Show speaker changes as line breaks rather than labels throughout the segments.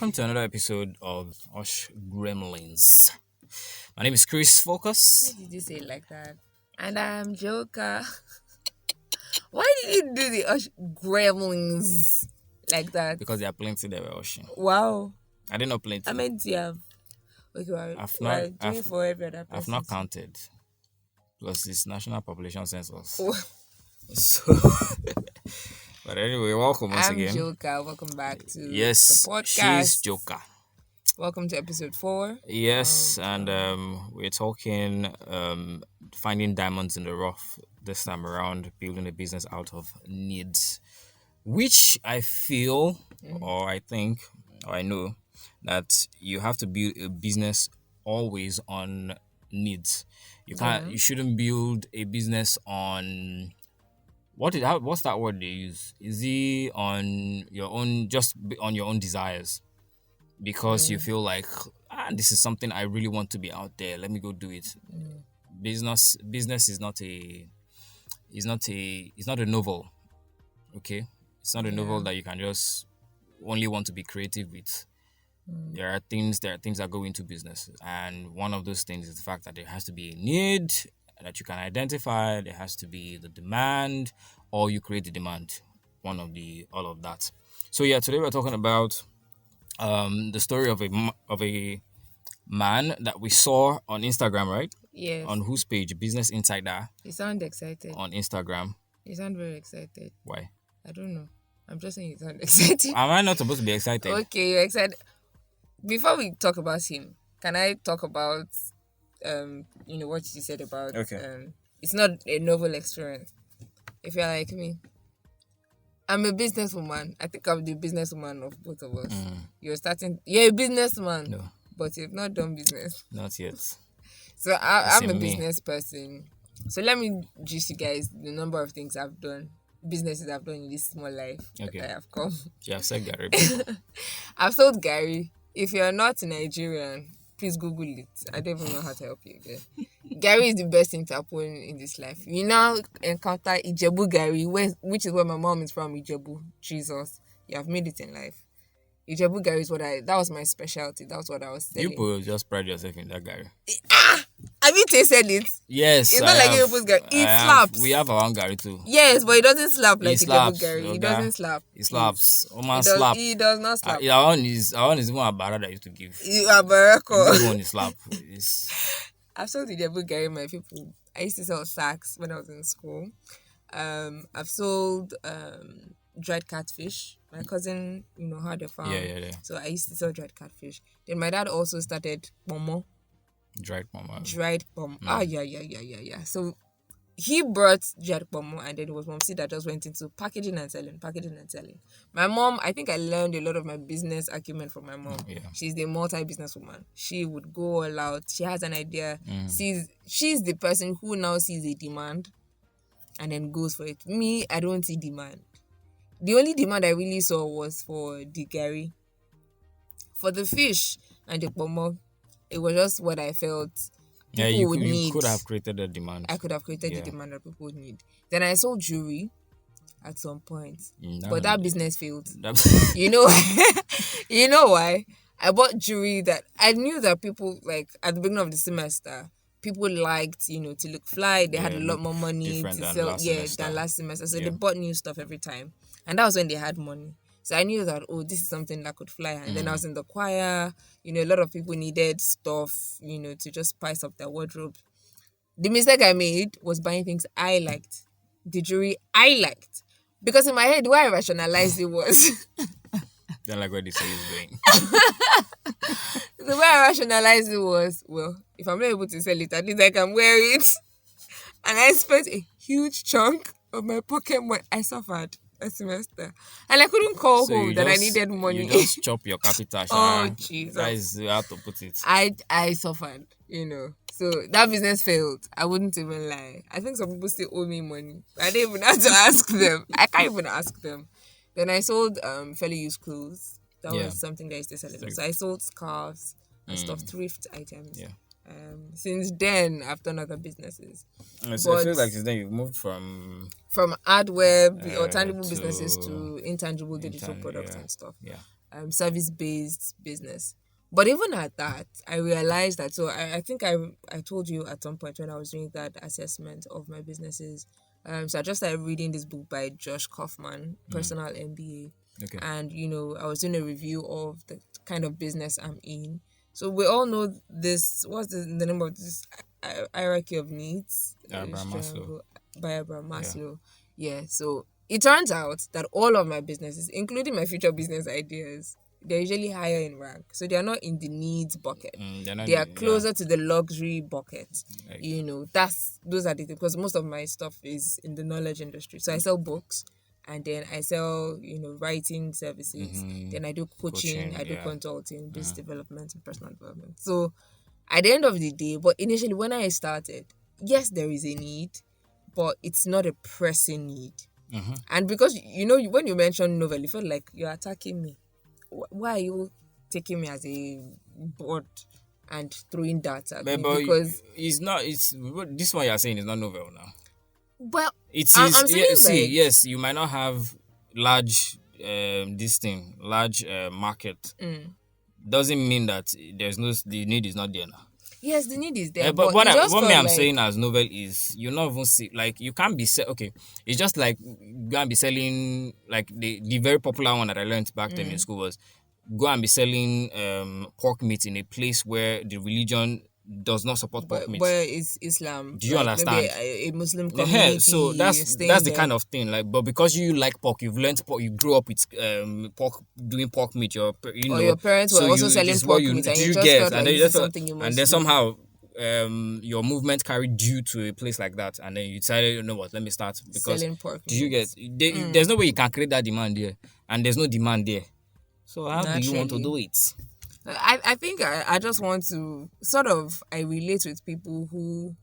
welcome to another episode of HushGremlins. My name is CHRISFOCUS.
Why did you say it like that? And I'm JOKA. Why did you do the HushGremlins like that?
Because there are plenty that we're hushing.
Wow.
I didn't know plenty.
I meant you have. Okay,
I've not counted. Plus, it's National Population Census.
Oh.
So, but anyway, welcome once again.
I'm JOKA. Welcome back to the
Yes,
podcast.
she's JOKA.
Welcome to episode 4.
Yes, and we're talking finding diamonds in the rough this time around, building a business out of needs, which I feel, or I think, or I know that you have to build a business always on needs. You shouldn't build a business on what's that word they use? Is it on your own, on your own desires? Because you feel like this is something I really want to be out there. Let me go do it. Business is not a novel. Okay, it's not a novel that you can just only want to be creative with. There are things that go into business, and one of those things is the fact that there has to be a need that you can identify. There has to be the demand, or you create the demand. All of that. So today we're talking about the story of a man that we saw on Instagram, right?
Yes.
On whose page? Business Insider.
You sound excited.
On Instagram.
You sound very excited.
Why?
I don't know. I'm just saying you sound excited.
Am I not supposed to be excited?
Okay, you're excited. Before we talk about him, can I talk about what you said about it's not a novel experience. If you're like me, I'm a businesswoman. I think I'm the businesswoman of both of us. You're a businessman.
No.
But you've not done business.
Not yet.
So I'm a business person. So let me gist you guys the number of things I've done. Businesses I've done in this small life that I have come.
You have said Gary.
I've sold Gary. If you're not Nigerian, please Google it. I don't even know how to help you again. Gary is the best thing to happen in this life. You now encounter Ijebu Gary, which is where my mom is from, Ijebu. Jesus, you have made it in life. Ijebu Gary is that was my specialty. That was what I was selling.
You could just pride yourself in that Gary.
Have you tasted it?
Yes,
it's not like Ijebu's Gary. It slaps.
We have our own Gary too.
Yes, but it doesn't slap like
Ijebu
Gary. It doesn't slap.
It slaps.
It does not slap.
Our own is even a barra that I used to give.
Abarako.
This one is slap.
I've sold Ijebu Gary, my people. I used to sell sacks when I was in school. I've sold dried catfish. My cousin, had a farm.
Yeah.
So I used to sell dried catfish. Then my dad also started pomo.
Dried pomo.
Yeah. So he brought dried pomo, and then it was Momsi that just went into packaging and selling. My mom, I think I learned a lot of my business acumen from my mom.
Yeah.
She's the multi-business woman. She would go all out. She has an idea. She's the person who now sees a demand and then goes for it. Me, I don't see demand. The only demand I really saw was for the Gary. For the fish and the pomo, it was just what I felt people would need.
You could have created a demand.
I could have created the demand that people would need. Then I sold jewelry at some point. But that business failed. You know why? I bought jewelry that I knew that people, like, at the beginning of the semester, people liked, to look fly. They had a lot more money to sell than last semester. So they bought new stuff every time. And that was when they had money. So I knew that, this is something that could fly. And then I was in the choir. A lot of people needed stuff, to just spice up their wardrobe. The mistake I made was buying things I liked. The jewelry I liked. Because in my head, the way I rationalized it was...
Don't like what this is doing.
The way I rationalized it was, well, if I'm not able to sell it, at least I can wear it. And I spent a huge chunk of my pocket money. I suffered a semester. And I couldn't call home that I needed money.
You just chop your capital.
Oh, Jesus.
That is how to put it.
I suffered, So that business failed. I wouldn't even lie. I think some people still owe me money. I didn't even have to ask them. I can't even ask them. Then I sold fairly used clothes. That was something that I used to sell. So I sold scarves and stuff, thrift items.
Yeah.
Since then, I've done other businesses.
So I feel like since then you've moved from
ad web or tangible businesses to intangible digital products and stuff.
Yeah.
service-based business. But even at that, I realized that. So I think I told you at some point when I was doing that assessment of my businesses. So I just started reading this book by Josh Kaufman, Personal MBA.
Okay.
And I was doing a review of the kind of business I'm in. So we all know this. What's the name of this hierarchy of needs?
Abraham Maslow.
By Abraham Maslow. Yeah. So it turns out that all of my businesses, including my future business ideas, they're usually higher in rank. So they are not in the needs bucket. They are closer to the luxury bucket. Like, those are the things, because most of my stuff is in the knowledge industry. So I sell books, and then I sell, writing services. Then I do coaching, I do consulting, business development, and personal development. So at the end of the day, but initially when I started, yes, there is a need, but it's not a pressing need. And because, when you mention novel, you feel like you're attacking me. Why are you taking me as a board and throwing darts at me? Because
it's not. It's this one you're saying is not novel now.
Well,
it is. Yes, you might not have large market. Doesn't mean that the need is not there now.
Yes, the need is there.
But what I'm saying as novel is you not even see, like, you can't be okay. It's just like go and be selling, like the very popular one that I learned back then in school was go and be selling pork meat in a place where the religion does not support pork meat.
Where is Islam?
Do you understand?
A Muslim community.
So that's the kind of thing. Like, but because you like pork, you've learned pork, you grew up with pork, doing pork meat. Your
parents were also selling pork meat, and you just felt like this is something you must do.
And then somehow your movement carried you to a place like that, and then you decided, you know what, let me start, because
selling pork meat.
Do you get? There's no way you can create that demand there, and there's no demand there. So how do you want to do it?
I think I just want to I relate with people who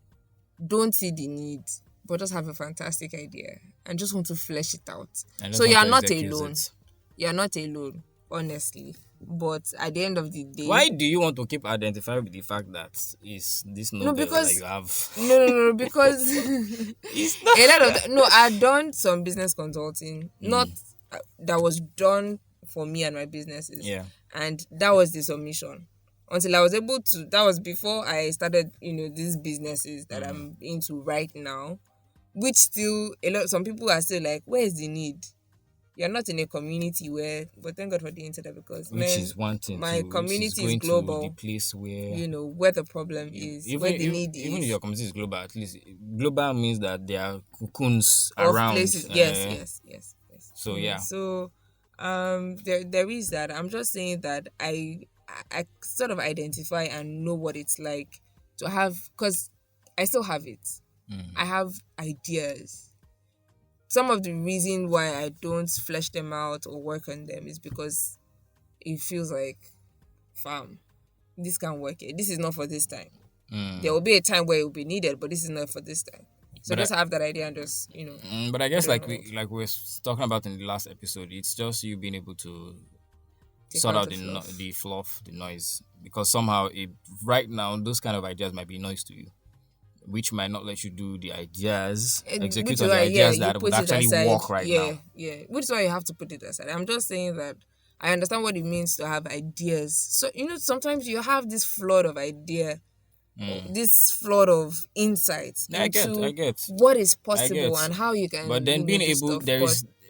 don't see the need, but just have a fantastic idea and just want to flesh it out. So you're not alone. You're not alone, honestly. But at the end of the day,
why do you want to keep identifying with the fact that is this novel that you have?
No, because it's not a lot of I've done some business consulting, not that was done for me and my businesses.
Yeah.
And that was the submission. Until I was able to, that was before I started, these businesses that I'm into right now, which still, some people are still like, where is the need? You're not in a community where, but thank God for the internet, because
which is one thing.
My community is global.
To the place where
where the problem is, where the need is.
Even if your community is global, at least global means that there are cocoons
of
around
places. Yes.
So yeah.
So there is that. I'm just saying that I sort of identify and know what it's like to have, because I still have it. I have ideas. Some of the reason why I don't flesh them out or work on them is because it feels like, fam, this can't work. This is not for this time. There will be a time where it will be needed, but this is not for this time. So just have that idea and just,
But I guess like we were talking about in the last episode, it's just you being able to sort out the fluff, the noise. Because somehow, right now, those kind of ideas might be noise to you, which might not let you do the ideas, execute on the ideas that would actually work now.
Yeah. Which is why you have to put it aside. I'm just saying that I understand what it means to have ideas. So, sometimes you have this flood of idea. This flood of insights
I get
what is possible and how you can.
But then being able,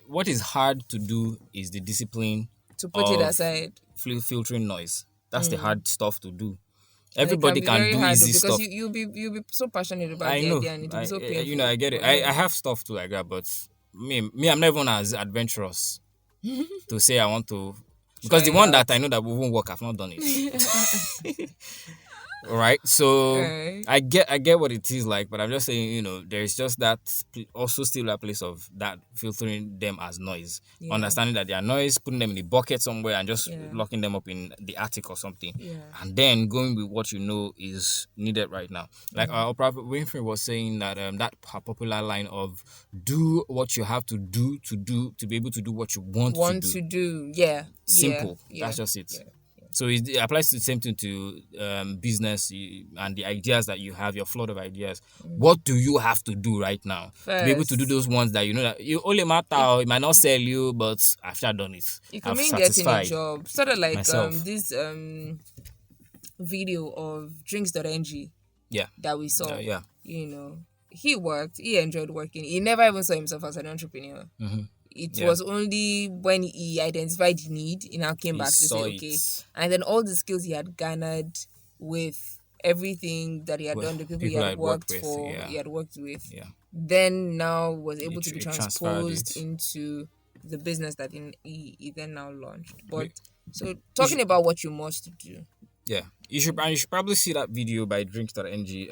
what is hard to do is the discipline
to put it aside,
filtering noise. That's the hard stuff to do. Everybody can do easy stuff
because you'll be so passionate about the idea, and it'll be so painful.
I get it. I have stuff too like that, but me, I'm not even as adventurous to say I want to, because the one that I know that won't work, I've not done it. All right, so I get what it is like, but I'm just saying, there's just that also still a place of that filtering them as noise, understanding that they are noise, putting them in the bucket somewhere, and just locking them up in the attic or something, and then going with what is needed right now. Like Oprah Winfrey was saying that that popular line of "do what you have to be able to do what you want to do."
Yeah,
simple. That's just it. So it applies to the same thing to business and the ideas that you have, your flood of ideas. What do you have to do right now to be able to do those ones that you know that you only matter, or it might not sell you, but I've done it.
It could
I've
mean getting a
satisfied
job. Sort of like
myself.
this video of Drinks.ng
Yeah.
that we saw.
Yeah.
You know, he worked, he enjoyed working. He never even saw himself as an entrepreneur. It
Yeah.
was only when he identified the need, he now came back to say,
saw
okay.
it.
And then all the skills he had garnered with everything that he had done, the people he had worked
with,
for,
yeah.
he had worked with,
Yeah.
then now was able to be
transferred
transposed
it.
into the business that he then now launched. But
Wait.
so talking about what you must do.
Yeah. You should probably see that video by Drinks.ng.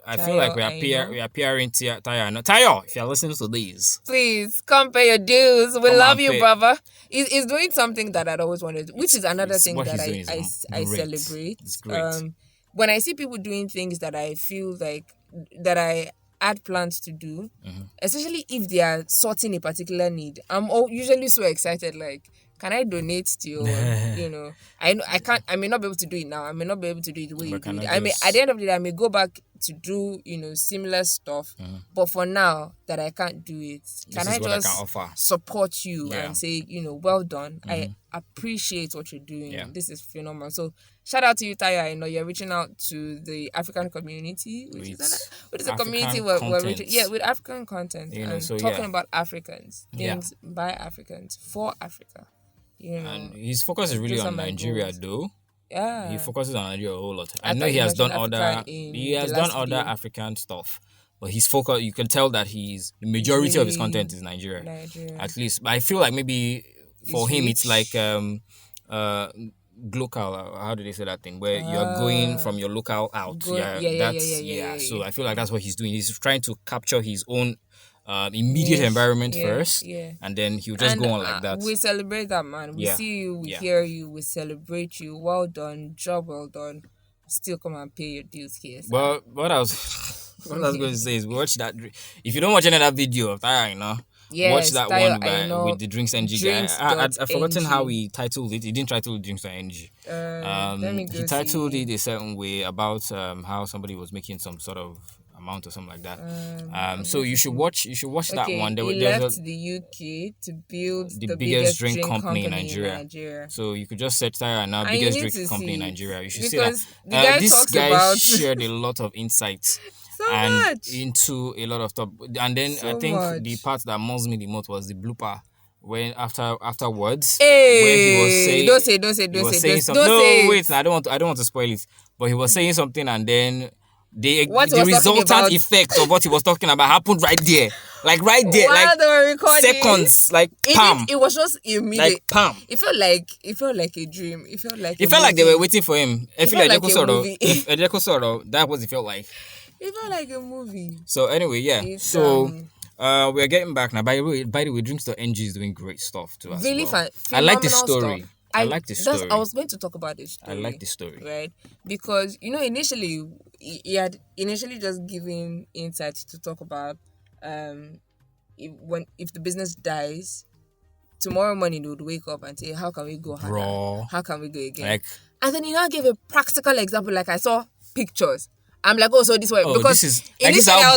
I feel like we are appearing Tayo. No, Tayo, if you're listening to these,
please come pay your dues. We
Come
love
and
you,
pay.
brother. He's doing something that I'd always wanted, which is another thing
what
that
he's doing
I
is great.
celebrate.
It's great.
When I see people doing things that I feel like that I had plans to do, especially if they are sorting a particular need, I'm usually so excited. Like, can I donate to your, you know, I can't, I may not be able to do it now. I may not be able to do it the way you do it. I may, at the end of the day, I may go back to do, you know, similar stuff. But for now that I can't do it, can I just support you and say, you know, well done. I appreciate what you're doing.
Yeah.
This is phenomenal. So shout out to you, Taya. I know you're reaching out to the African community, which is a community where we're reaching, with African content, you know, and so, talking about Africans, things by Africans for Africa. You know,
and his focus is really on Nigeria, though.
Yeah,
he focuses on Nigeria a whole lot. I know he has done other African stuff, but his focus, you can tell that the majority of his content is Nigeria. At least. But I feel like maybe for him it's like local. How do they say that thing? Where you're going from your local out. So I feel like that's what he's doing. He's trying to capture his own immediate environment first, and then he'll just go on like that.
We celebrate that, man. We see you, we hear you, we celebrate you. Well done, job well done. Still come and pay your dues here. So.
Well, what I was going to say is watch that. If you don't watch any of that video of Aina, watch that one with the Drinks.ng guy. I've forgotten how he titled it. He didn't title Drinks.ng. He titled it a certain way about how somebody was making some sort of amount or something like that. So you should watch that one.
He left the UK to build the biggest drink company in Nigeria.
So you could just search that now, biggest drink company in Nigeria. You should see
that.
This guy shared a lot of insights into a lot of stuff. And then I think the part that moves me the most was the blooper when afterwards, where he was saying, don't say something. No, wait, I don't want to spoil it. But he was saying something, and then the resultant effect of what he was talking about happened right there. Like right there,
while they were recording,
seconds, like pam.
It was just immediate.
Like pam.
It felt like a dream. It felt like
they were waiting for him.
It felt like a movie.
That was it felt like.
It felt like a movie.
So anyway, we're getting back now. By the way, Drinks.ng is doing great stuff to us.
Really fun.
I like the story.
Stuff.
I like the story.
I was going to talk about this story.
I like the story.
Right? Because, you know, initially, he had just given insights to talk about if the business dies, tomorrow morning they would wake up and say, how can we go harder? How can we go again? And then he now gave a practical example, like I saw pictures. I'm like, so this way. Because initially I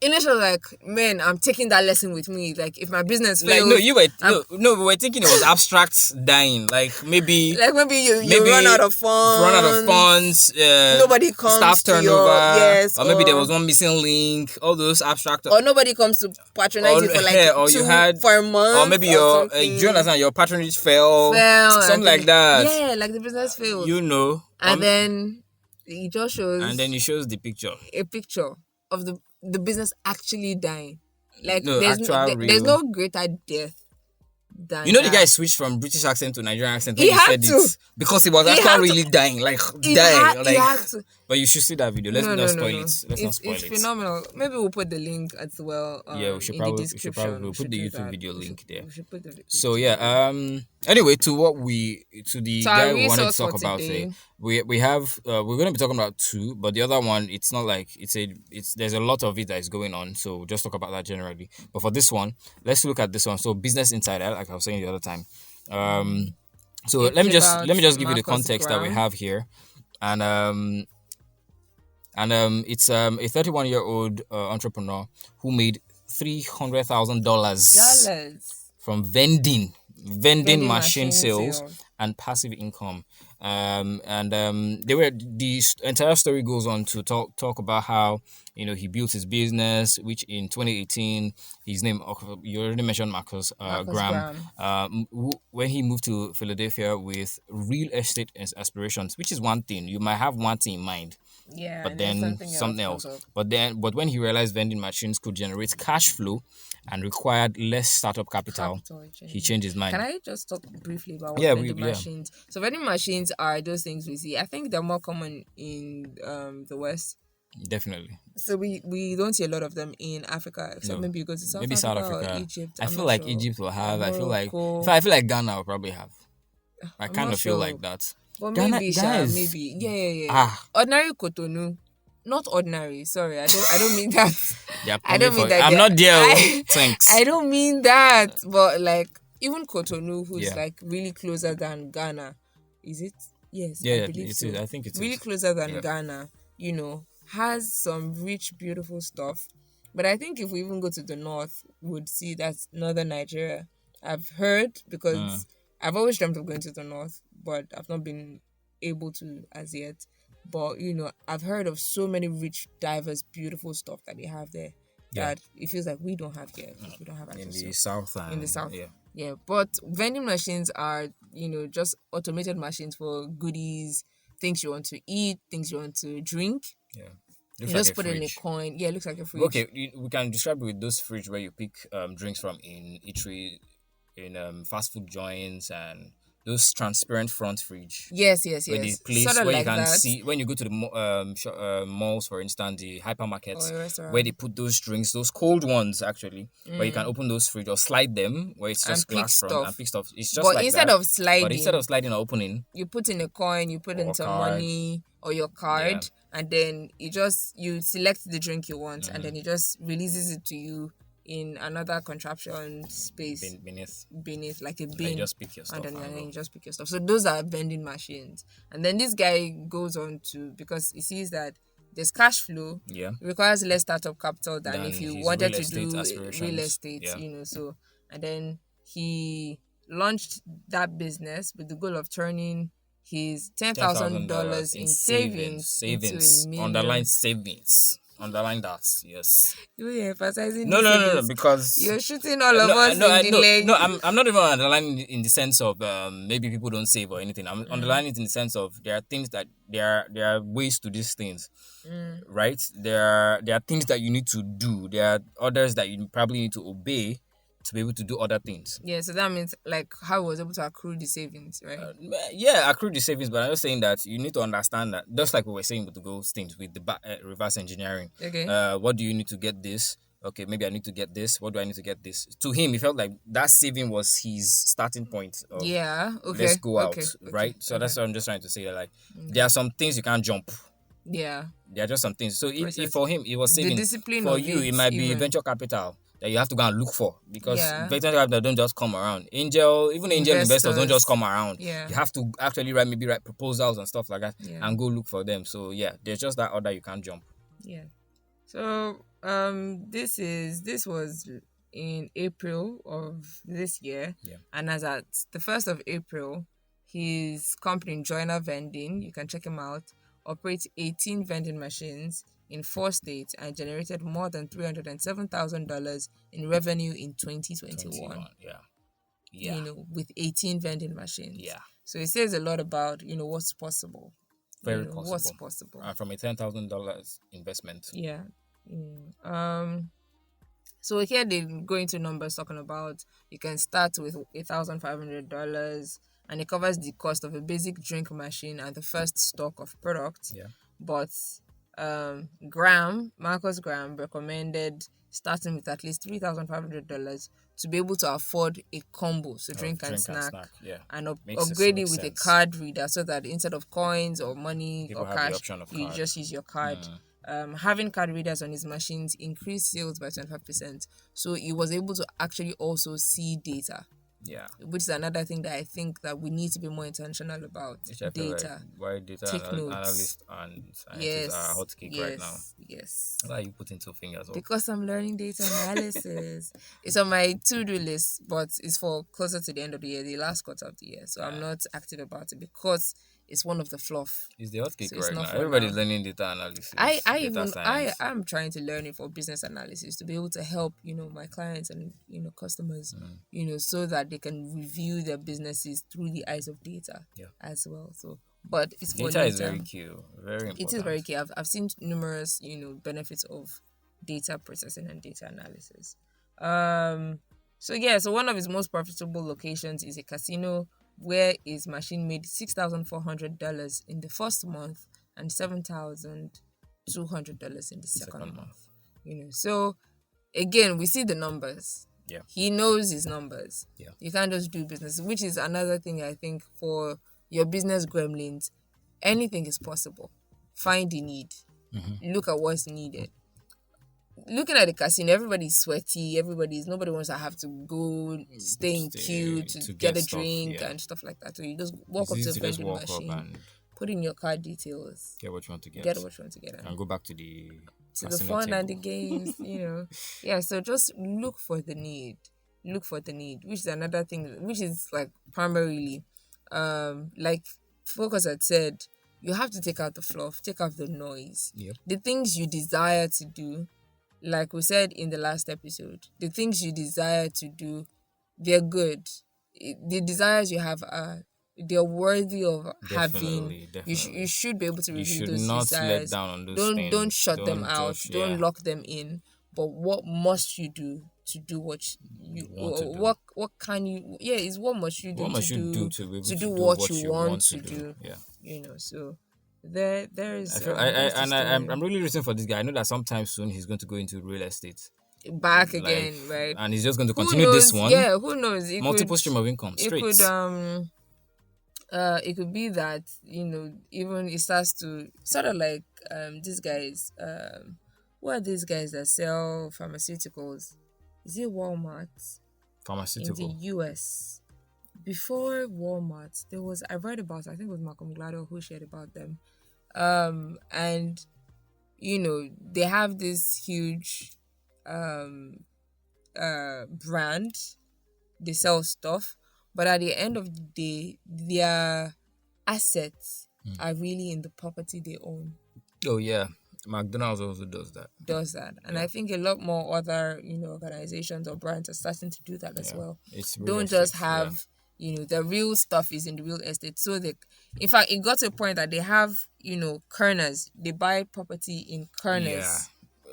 was like, man, I'm taking that lesson with me. Like, if my business fails,
we were thinking it was abstract dying. Like maybe you
run out of funds. Nobody comes
staff turnover. Or maybe there was one missing link. All those abstract.
Or nobody comes to patronize you for for a month.
Or maybe do you understand? Your patronage fell. Something like that.
Yeah, like the business failed.
You know.
And then he just shows.
And then he shows the picture.
A picture of the business actually dying. Like there's no greater death than
the guy switched from British accent to Nigerian accent when he said it because he was actually really dying,
He had to.
But you should see that video. Let's not spoil it. Let's not spoil it.
It's phenomenal. Maybe we'll put the link as well.
We should probably put the YouTube video link there.
We should put the video.
So anyway, to the guy we wanted to talk about today. We're going to be talking about two, but the other one, it's not like there's a lot of it that is going on, so we'll just talk about that generally. But for this one, let's look at this one. So Business Insider, like I was saying the other time, So
It's
let
about
me just give you the
Marcus
context that we
Graham.
have here, and it's a 31-year-old entrepreneur who made $300,000
Dollars.
from vending
Vending
machine
machine
sales
sales.
and passive income. The entire story goes on to talk about how he built his business, which in 2018 his name, you already mentioned Marcus
Marcus
Graham,
Graham.
when he moved to Philadelphia with real estate aspirations, which is one thing. You might have one thing in mind,
Yeah,
but
and then
then
something
something
else comes
else.
up.
But when he realized vending machines could generate cash flow and required less startup capital, he changed his
Can
mind.
I just talk briefly about what
Yeah,
vending machines? So vending machines are those things we see. I think they're more common in the West.
definitely.
So we don't see a lot of them in Africa, except
No,
maybe you go to South
maybe South
Africa or
Africa.
Egypt.
I
I'm
feel
not
like
sure.
Egypt will
Or
have. I feel like
Morocco.
I feel like Ghana will probably have. I
I'm
kind
not
of feel
sure.
like that.
But
Ghana,
maybe
Ghana is
maybe. Yeah. Ordinary Cotonou. Not ordinary. Sorry, I don't mean that.
they are
I
coming
don't
for.
mean that.
I'm not there.
I
Thanks.
I don't mean that. But like even Cotonou, who's
Yeah.
like really closer than Ghana, is it? Yes, I
Yeah,
believe
it
so.
is. I think it
Really
is.
closer than
Yeah.
Ghana, has some rich, beautiful stuff. But I think if we even go to the north, would see that's northern Nigeria. I've heard because I've always dreamt of going to the north, but I've not been able to as yet. But I've heard of so many rich, diverse, beautiful stuff that they have there
Yeah.
that it feels like we don't have here because we don't have
In
access
the
to
south.
in the south.
Yeah.
Yeah, but vending machines are just automated machines for goodies, things you want to eat, things you want to drink.
Yeah.
You
Looks like
just
a
put in a
fridge.
coin. Yeah, it looks like a fridge.
Okay, we can describe it with those fridge where you pick drinks from in eatery, in fast food joints, and those transparent front fridge.
Yes.
Where the place
Sort of
where you
like
can
that.
see when you go to the malls, for instance, the hypermarkets,
Or a restaurant.
where they put those drinks, those cold ones actually, where you can open those fridge or slide them, where it's just
And pick
glass front and
stuff.
pick stuff. It's just
But
like
instead
that.
of
But instead of
sliding,
sliding or opening
you put in a coin, you put in
or
some
card,
money or your card, and then you select the drink you want, and then it just releases it to you in another contraption space
beneath,
like a
and
bin,
you just pick your stuff
and then
go.
you just pick your stuff. So those are vending machines. And then this guy goes on to, because he sees that there's cash flow, it requires less startup capital than if you wanted to do real estate, so. And then he launched that business with the goal of turning his $10,000 in savings into $1 million.
Underline that, yes.
You're emphasizing
No, because
you're shooting all of us in the leg.
No, I'm not even underlining it in the sense of maybe people don't save or anything. I'm underlining it in the sense of there are things that there are ways to these things, right? There are things that you need to do. There are others that you probably need to obey to be able to do other things.
Yeah, so that means like how he was able to accrue the savings, right?
Accrue the savings, but I'm just saying that you need to understand that, just like we were saying with the ghost things, with the reverse engineering.
Okay.
What do you need to get this? Okay, maybe I need to get this. What do I need to get this? To him, he felt like that saving was his starting point. Of, let's go out, right? So that's what I'm just trying to say. That like there are some things you can't jump.
Yeah.
There are just some things. So if for him, it was saving.
The discipline
for
of
you, it
it
might be
even.
venture capital that you have to go and look for, because venture capital don't just come around. Angel investors don't just come around.
Yeah.
You have to actually write proposals and stuff like that and go look for them. So yeah, there's just that order you can't jump.
Yeah. So this was in April of this year.
Yeah.
And as at the 1st of April, his company Joiner Vending, you can check him out, operates 18 vending machines in 4 states and generated more than $307,000 in revenue in 2021.
Yeah.
With 18 vending machines.
Yeah.
So it says a lot about, what's possible.
Very possible.
What's possible.
From a $10,000 investment.
Yeah. So here they go into numbers talking about you can start with $1,500 and it covers the cost of a basic drink machine and the first stock of products.
Yeah.
But Marcus Graham recommended starting with at least $3,500 to be able to afford a combo, so drink and snack. And upgrade it with a card reader so that instead of coins or money
people
or cash, you just use your card. Having card readers on his machines increased sales by 25%. So he was able to actually also see data.
Yeah.
Which is another thing that I think that we need to be more intentional about.
Which I feel like
Data.
why data
Take notes.
analysts and scientists are a
Yes,
hot cake right now.
yes.
Why are you putting two fingers up?
Because I'm learning data analysis. It's on my to-do list, but it's for closer to the end of the year, the last quarter of the year. So I'm not active about it because it's one of the fluff.
It's the hot cake
So it's
right
not
now.
for
Everybody's
now.
learning data analysis.
I'm trying to learn it for business analysis to be able to help, my clients and, customers, so that they can review their businesses through the eyes of data as well. So, but it's for
Data
later.
is very key, very important.
It is very key. I've seen numerous, benefits of data processing and data analysis. So one of his most profitable locations is a casino where his machine made $6,400 in the first month and $7,200 in the second month. So again, we see the numbers.
Yeah.
He knows his numbers.
Yeah.
You can't just do business, which is another thing I think for your business gremlins. Anything is possible. Find the need. Look at what's needed. Looking at the casino, everybody's sweaty. Nobody wants to have to go stay in queue to get a drink and stuff like that. So you just walk up to the vending machine, and put in your card details,
get what you want to get,
and
go back to the
fun table. And the games. Yeah. So just look for the need, which is another thing, which is like primarily, like Focus had said, you have to take out the fluff, take out the noise.
Yep.
The things you desire to do, like we said in the last episode, the things you desire to do, they're good. The desires you have they're worthy of having.
Definitely.
You should be able to review those
not
desires.
Let down on those things.
Don't shut them out. Don't lock them in. But what must you do to do what you want to do? What can you? Yeah, is what must you do to do what you want to do?
Yeah.
So there is.
I'm really rooting for this guy. I know that sometime soon he's going to go into real estate.
Back again, right?
And he's just going to continue this one.
Yeah, who knows?
Multiple stream of income. Straight.
It could be that even it starts to sort of like these guys. What are these guys that sell pharmaceuticals? Is it Walmart?
Pharmaceutical.
In the US. Before Walmart, I read about, I think it was Malcolm Gladwell who shared about them. And they have this huge brand. They sell stuff, but at the end of the day, their assets are really in the property they own.
Oh yeah. McDonald's also does that. And
I think a lot more other organizations or brands are starting to do that as well.
Don't
just have the real stuff is in the real estate. So in fact, it got to a point that they have corners. They buy property in corners.
Yeah.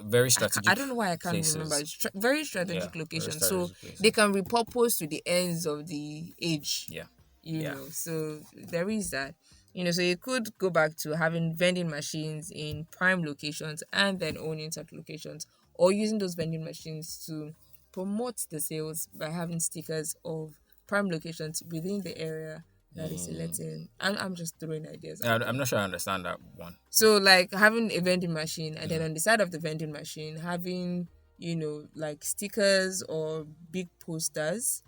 Very strategic.
I don't know why I can't remember. Very strategic location. So they can repurpose to the ends of the age.
Yeah.
So there is that. So you could go back to having vending machines in prime locations and then owning such locations, or using those vending machines to promote the sales by having stickers of prime locations within the area that is selecting. I'm just throwing ideas.
I'm not sure I understand that one.
So like having a vending machine and then on the side of the vending machine having, like stickers or big posters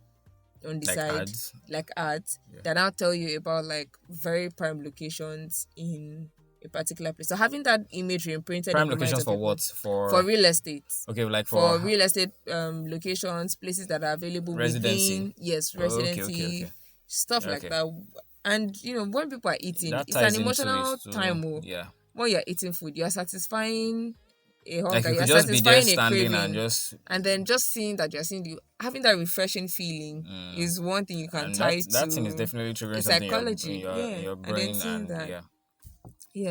on the side, like ads that now tell you about like very prime locations in a particular place. So having that imagery imprinted
prime locations for what?
For real estate.
Okay, like
for real estate locations, places that are available
residency.
Within, residency,
okay.
Stuff like that. And when people are eating, it's an emotional time. When you're eating food, you're satisfying a hunger,
like
you're
just
satisfying
be there
a craving,
and
then just seeing that you're seeing having that refreshing feeling is one thing you can tie to.
That thing is definitely triggering something
psychology
in your brain,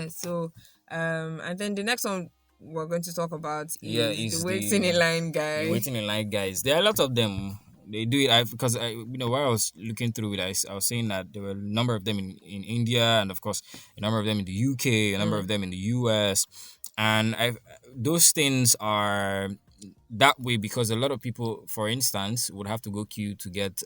So and then the next one we're going to talk about is the waiting in line guy.
The waiting in line guys. There are a lot of them. They do it because while I was looking through it, I was saying that there were a number of them in India, and of course a number of them in the UK, a number of them in the US, and those things are that way because a lot of people, for instance, would have to go queue to get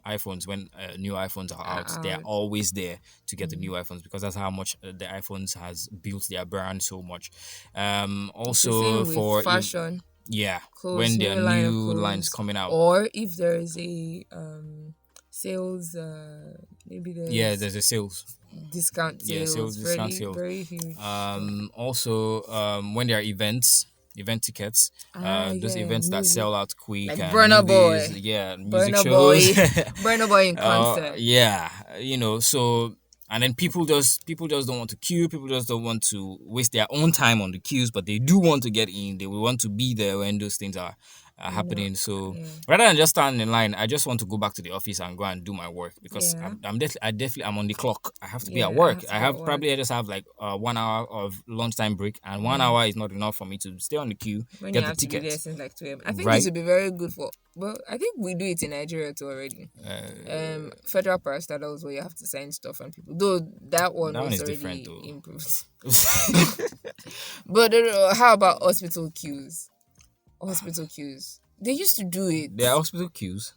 iPhones when new iPhones are out. They are always there to get the new iPhones because that's how much the iPhones has built their brand so much. Also for
fashion.
When there are new lines coming out,
or if there is a sales. Maybe there's
there's a sales.
discount
Sales,
sales.
discount
Very
sales.
very huge.
Also, when there are event tickets, those
Yeah,
events that
music
sell out quick,
like
and
Burner
movies,
Boy,
music shows.
Burner Boy in concert.
So, and then people just don't want to queue. People just don't want to waste their own time on the queues, but they do want to get in. They will want to be there when those things are
You know,
happening. So
yeah,
rather than just standing in line, I just want to go back to the office and go and do my work, because
yeah,
I'm on the clock. I have to be at
yeah. I
work.
have to
I
be at
have
work.
probably I just have like 1 hour of lunchtime break, and one
Yeah.
hour is not enough for me to stay on the queue,
When you
get the
have to be there
ticket,
since like 2 a.m. I think it
right?
would be very good for. Well, I think we do it in Nigeria too already. Federal parastatals where you have to sign stuff and people. Though that one
That one
was
is different
already
though.
improved. But how about hospital queues? Hospital queues. They used to do it.
There are hospital queues.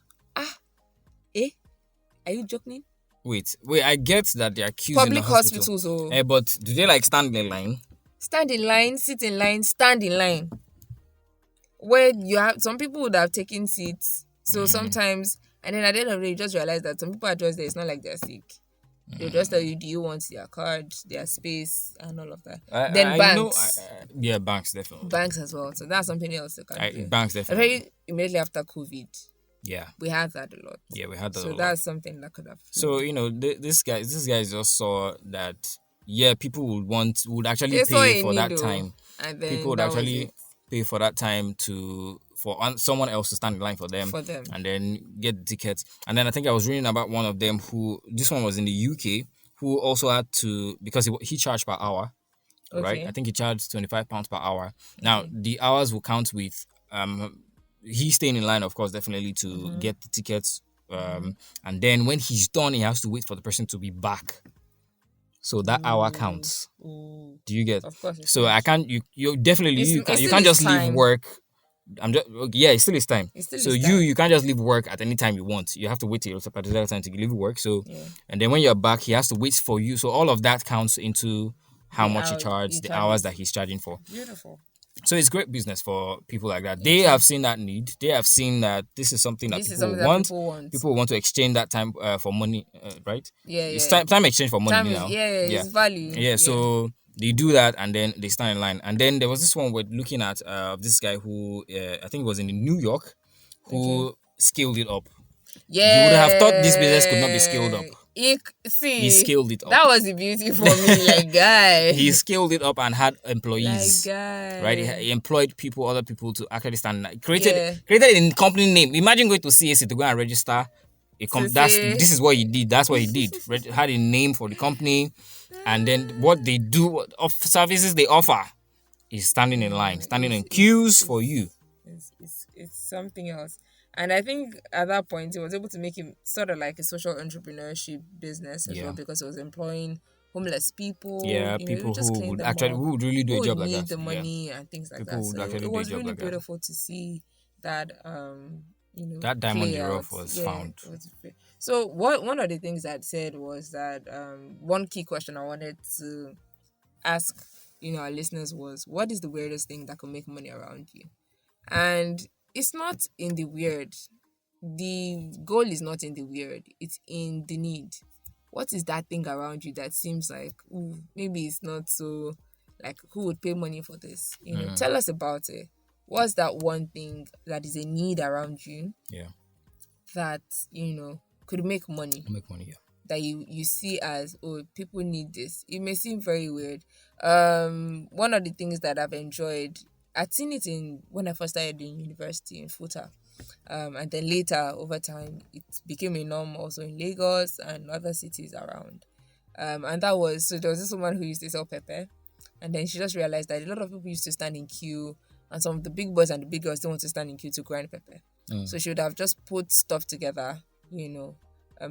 Eh? Are you joking?
Wait. I get that there are queues in the
Public
hospital.
hospitals, so
But do they like stand in line?
stand in line, sit in line, stand in line. Where you have some people would have taken seats. So sometimes, and then at the end of the day, you just realize that some people are just there. It's not like they're sick. They'll just tell you, do you want their card, their space, and all of that. Then
I know.
banks.
Yeah, banks definitely.
Banks as well. So that's something else they can do.
Banks definitely.
Especially immediately after COVID.
Yeah.
We had that a lot.
Yeah, we had that.
So
a lot.
that's something that could have.
So this guys just saw that. Yeah, people would actually
They saw
pay
a
for that
needle,
time.
and then
People would
that was
actually
it
pay for that time for someone else to stand in line for them,
for them.
and then get the tickets. And then I think I was reading about one of them who, this one was in the UK, who also had to, because he charged per hour, right?
Okay.
I think he charged £25 per hour. Now the hours will count with he staying in line, of course, definitely to get the tickets. And then when he's done, he has to wait for the person to be back. So that hour counts.
Ooh.
Do you get?
Of course.
So I can't. You definitely you can't just leave work. It still is time. So you can't just leave work at any time you want. You have to wait till a particular time to leave work. So and then when you're back, he has to wait for you. So all of that counts into how much he charged, the hours that he's charging for.
Beautiful.
So it's great business for people like that. They have seen that need. They have seen that this is something that people want. People want to exchange that time for money, right?
Yeah,
it's time exchange for money now.
It's value.
Yeah, so they do that, and then they stand in line. And then there was this one we're looking at this guy who I think was in New York, who scaled it up.
Yeah,
you would have thought this business could not be scaled up. He scaled it up.
That was the beauty for me, like guy.
He scaled it up and had employees.
Like guy.
Right, he employed other people to actually stand. Created a company name. Imagine going to CAC to go and register a this is what he did. That's what he did. Had a name for the company, and then what they do of services they offer is standing in line, standing in queues for you.
It's something else. And I think at that point, he was able to make him sort of like a social entrepreneurship business as well, because he was employing homeless people.
Yeah, people who would really do a job like that.
Need the money and things like
people
that.
So
it was really beautiful to see that.
That diamond in the rough was found.
So one of the things I'd said was that one key question I wanted to ask our listeners was, what is the weirdest thing that could make money around you? And it's not in the weird. The goal is not in the weird. It's in the need. What is that thing around you that seems like, maybe it's not so, like, who would pay money for this? Tell us about it. What's that one thing that is a need around you?
Yeah.
That, could make money.
Make money, yeah.
That you see as, people need this. It may seem very weird. One of the things that I've enjoyed, I'd seen it when I first started in university in Futa. And then later, over time, it became a norm also in Lagos and other cities around. And that was, so there was this woman who used to sell pepper. And then she just realized that a lot of people used to stand in queue, and some of the big boys and the big girls still want to stand in queue to grind pepper. So she would have just put stuff together,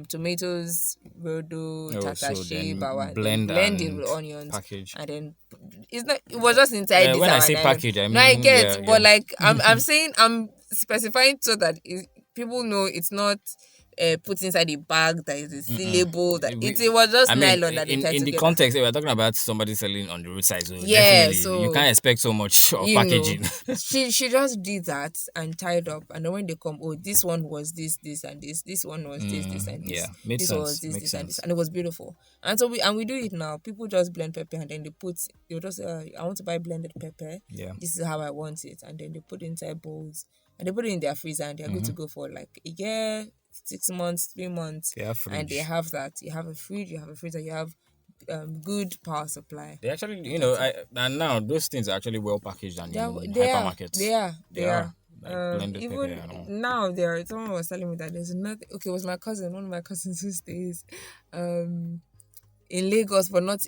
tomatoes, rodo, tatashi, bawa, blend it with onions,
package.
And then it was just inside this.
When I say package, I mean,
I get, but like I'm saying, I'm specifying so that people know it's not put inside a bag that is sealable. That it was just nylon that they tied
in the
together.
context, we're talking about somebody selling on the roadside, so
Yeah,
definitely
so
you can't expect so much of packaging.
She just did that and tied up, and then when they come, oh, this one was this and this one was this and this.
Yeah, makes
this
sense.
was this
Makes
this
sense.
and this, and it was beautiful. And so we do it now. People just blend pepper and then they'll just say, I want to buy blended pepper.
Yeah.
This is how I want it, and then they put it inside bowls and they put it in their freezer, and they're good to go for like a year, 6 months, 3 months.
They have fridge.
And they have that. You have a fridge, you have a freezer, you have good power supply.
They actually, and now those things are actually well packaged and in hypermarkets.
They are.
Like blended
Even
pepper and all.
now, someone was telling me that there's nothing. Okay, it was my cousin, one of my cousins who stays in Lagos, but not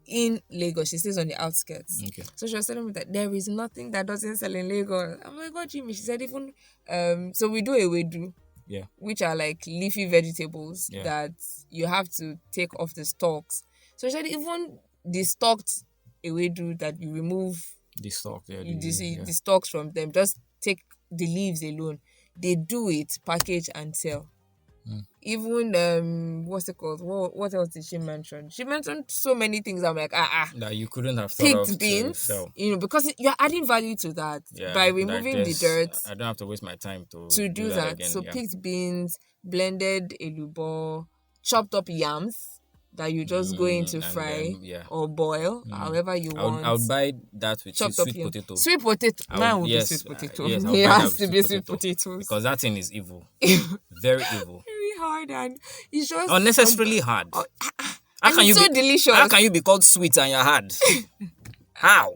in Lagos. She stays on the outskirts.
Okay.
So she was telling me that there is nothing that doesn't sell in Lagos. I'm like, what do you mean? She said even so we do ewedu.
Yeah.
Which are like leafy vegetables that you have to take off the stalks. So she said even the stalked ewedu that you remove
The stalk,
the stalks from them, just take the leaves alone. They do it, package and sell. Even what's it called? What else did she mention? She mentioned so many things. I'm like,
that you couldn't have thought
picked
of
beans,
to sell.
Because you're adding value to that by removing the dirt.
I don't have to waste my time to
do that.
again.
So picked beans, blended elubo, chopped up yams that you just go in to fry or boil, however you want.
I would buy that with
chopped
sweet
up
potato.
Sweet potato. Mine would be sweet potato.
Yes,
it has to be sweet potatoes.
Because that thing is evil. Very evil.
Very hard, and it's just
unnecessarily hard.
How can you so delicious?
How can you be called sweet and you're hard? How?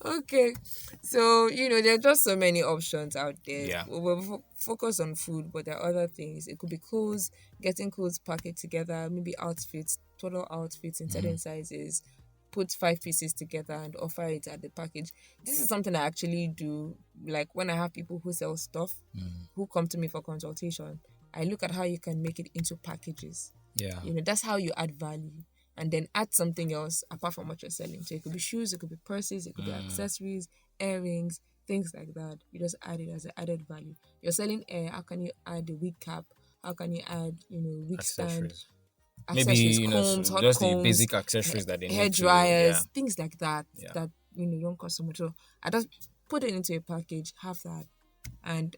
Okay, so there are just so many options out there.
Yeah.
We'll focus on food, but there are other things. It could be clothes, getting clothes packaged together, maybe outfits, total outfits in certain sizes. Put 5 pieces together and offer it at the package. This is something I actually do. Like when I have people who sell stuff, who come to me for consultation, I look at how you can make it into packages.
Yeah.
That's how you add value. And then add something else apart from what you're selling. So it could be shoes, it could be purses, it could be accessories, earrings, things like that. You just add it as an added value. You're selling air, how can you add a wig cap? How can you add, wig stand? Accessories,
maybe
combs, hot
just
combs,
the basic accessories that they need.
Hair dryers, things like that. That don't cost so much. So I just put it into a package, have that, and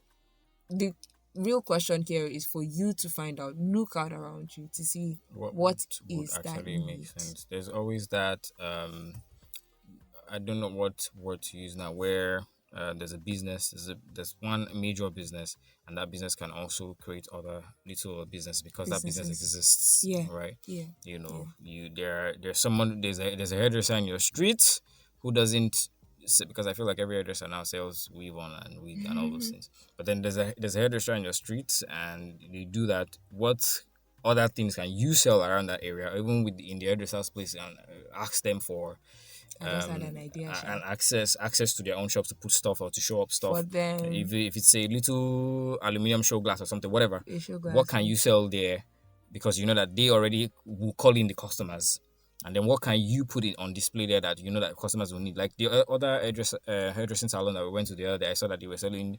the real question here is for you to find out, look out around you to see what is
actually
that
makes sense. There's always that I don't know what word to use now, where there's a business, there's one major business, and that business can also create other little business because that business exists. Right. There's a hairdresser in your street who doesn't, because I feel like every hairdresser now sells weave on and wig and all those things. But then there's a hairdresser in your street, and they do that. What other things can you sell around that area, even in the hairdresser's place, and ask them for
I just had an idea.
And access to their own shops to put stuff or to show up stuff.
But then,
if it's a little aluminium show glass or something, whatever,
glass,
what can you sell there? Because you know that they already will call in the customers. And then what can you put it on display there that you know that customers will need? Like the other hairdressing salon that we went to the other day, I saw that they were selling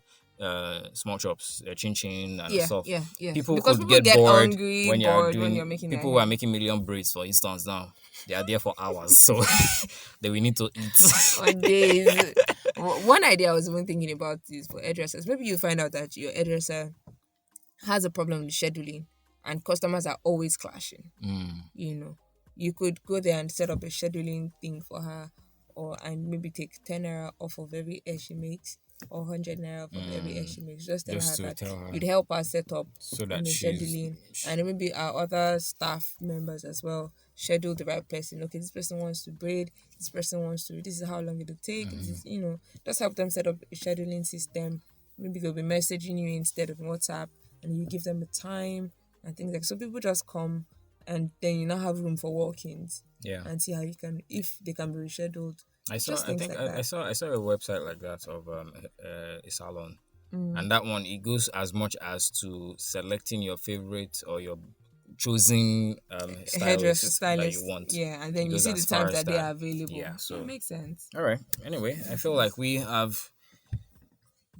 small chops, chin chin and stuff.
Yeah.
People could get bored when
you're making
people who are making million braids, for instance. Now they are there for hours, so they will need to eat.
For days. One idea I was even thinking about is for hairdressers. Maybe you find out that your hairdresser has a problem with scheduling, and customers are always clashing. You could go there and set up a scheduling thing for her, and maybe take 10 naira off of every hair she makes, or 100 naira off of every hair she makes. Just tell her that you'd help her set up
so that
scheduling, and maybe our other staff members as well schedule the right person. Okay, this person wants to braid, this person wants to. This is how long it'll take. This is, just help them set up a scheduling system. Maybe they'll be messaging you instead of WhatsApp, and you give them the time and things like. So people just come. And then you now have room for walk-ins.
Yeah.
And see how if they can be rescheduled.
I saw a website like that of a salon. And that one, it goes as much as to selecting your favorite or your choosing stylist that you want.
Yeah, and then you see the times that they are available.
Yeah, so
it makes sense.
All right. Anyway, I feel like we have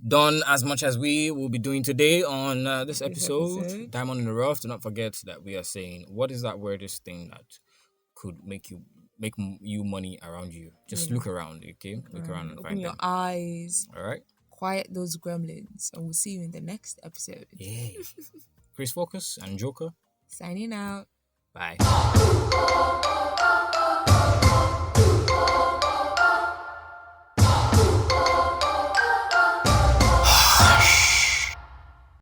done as much as we will be doing today on this episode, Diamond in the Rough. Do not forget that we are saying, what is that weirdest thing that could make you money around you? Just look around, okay? Look around and
Open
find
your
them.
eyes.
All right.
Quiet those gremlins, and we'll see you in the next episode.
Yeah. CHRISFOCUS and JOKA
Signing out.
Bye.